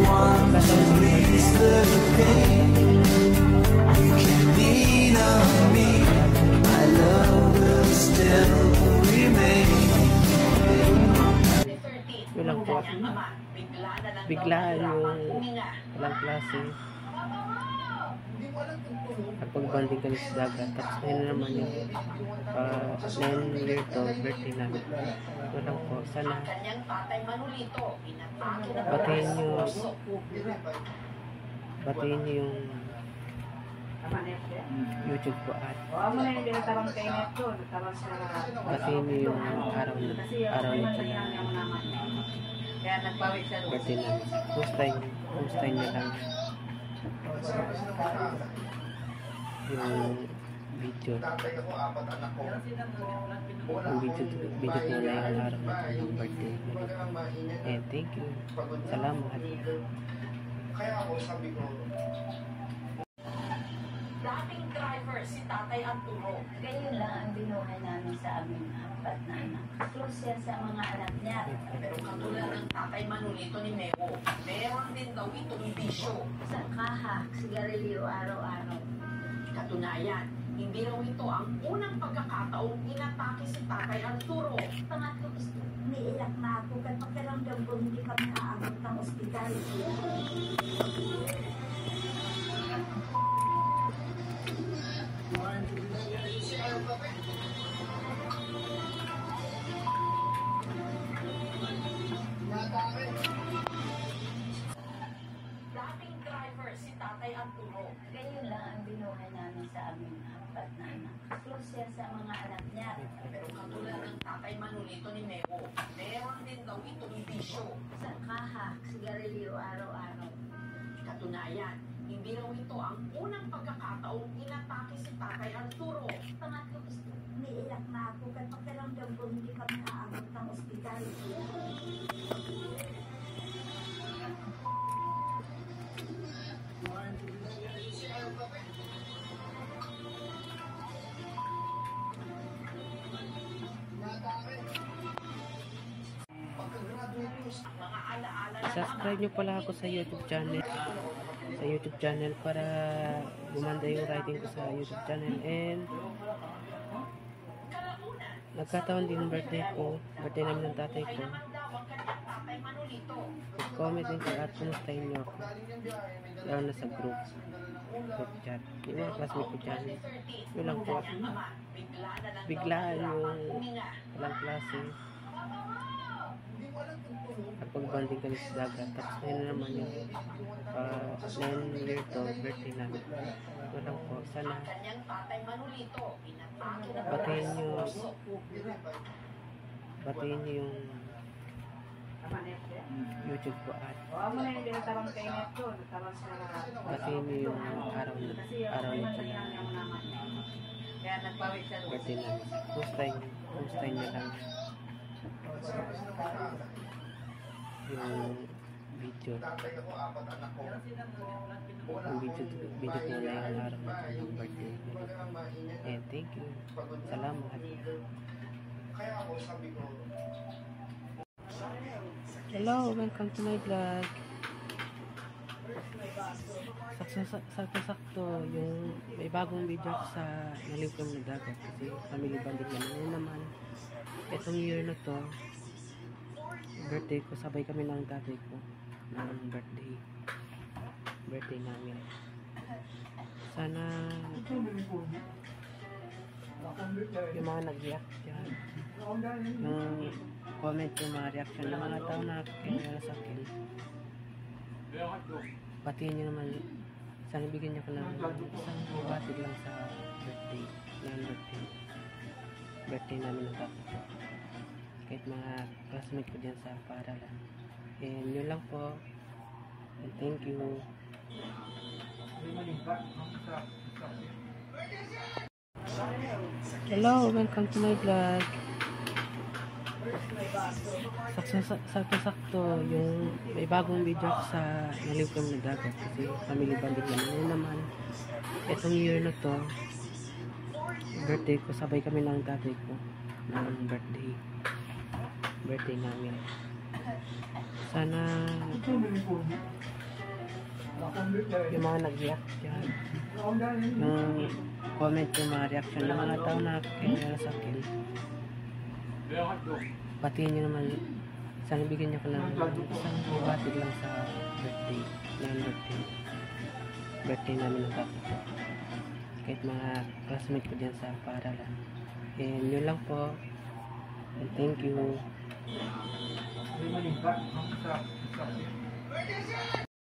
one to ease the pain. You can lean on me, my love will still remain. Yun lang po. Biglaan yung walang klase. Pagbanding kami sa dagat. Tapos ngayon naman yung 9-year-old birthday namin. Yun lang po. Sana batiin nyo yung YouTube ko at batiin nyo yung araw nito na birthday namin. Kumustahin nyo lang yung video ko na yung araw na yung birthday. And thank you. Salamat. Dating driver si Tatay Arturo. Ganyan lang ang binuhay namin sa aming apat na anak. Close yan sa mga anak niya. Pero katulad ng Tatay Manolito ni Meo, meron din daw itong bisyo. Sa kahak, sigarilyo araw-araw. Katunayan, hindi raw ito ang unang pagkakataong inatake si Tatay Arturo. Pangatlo, umiiyak na ako kahit pakiramdam ko hindi kami aabot ng ospital. Dating driver si Tatay Arturo. Ganyan lang ang binuhay namin sa aming apat na anak. Close yan sa mga anak niya. Pero katulad ng Tatay Manolito ni Meo, meron din daw itong bisyo. Sa kahak, sigarilyo araw-araw. Katunayan, hindi raw ito ang unang pagkakataong inatake si Tatay Arturo. Pangatlo, umiiyak na ako kahit pakiramdam ko hindi kami aabot ng ospital. Mga alaala na Subscribe nyo pala ako sa YouTube channel para gumanda yung writing ko sa YouTube channel. And nagkataon din ng birthday namin ng tatay ko. Comment din kayo at kumustahin nyo ako, lalo na sa group chat, yung mga classmate ko dyan. Yun lang po. Biglaan yung walang klase. Pagbanding kami sa dagat. Tapos ngayon naman yung 9-year-old birthday namin. Yun lang po. Sana batiin nyo yung YouTube ko at batiin nyo yung araw nito na birthday namin. Kumustahin nyo lang yung video ko na yung araw na yung birthday. And thank you. Salamat. Hello, welcome to my vlog. Sakto yung may bagong video ko sa naliw kami na dagat kasi family bonding naman. Ngayon naman itong year na to, birthday ko, sabay kami ng tatay ko ng birthday namin. Sana yung mga nag-react dyan, yung comment, yung mga reaction ng mga tao na kanya sa akin, batiin nyo naman. Sana bigyan nyo ko ng isang batid lang sa birthday namin ng tatay ko, kahit mga classmate ko dyan sa paaralan. And yun lang po. And thank you. Hello, welcome to my vlog. Sakto yung may bagong video ko sa naliw kami na dagat kasi family bonding naman. Ngayon naman itong year na to, birthday ko, sabay kami ng tatay ko ng birthday namin. Sana Yung mga nag-react dyan. Yung comment yung mga reaction ng mga tao na kaya sa akin. Batiin nyo naman. Sana bigyan nyo ko lang isang batid lang sa birthday. Birthday namin ng papa ko. Kahit mga classmate ko dyan sa paaralan. And yun lang po. And thank you.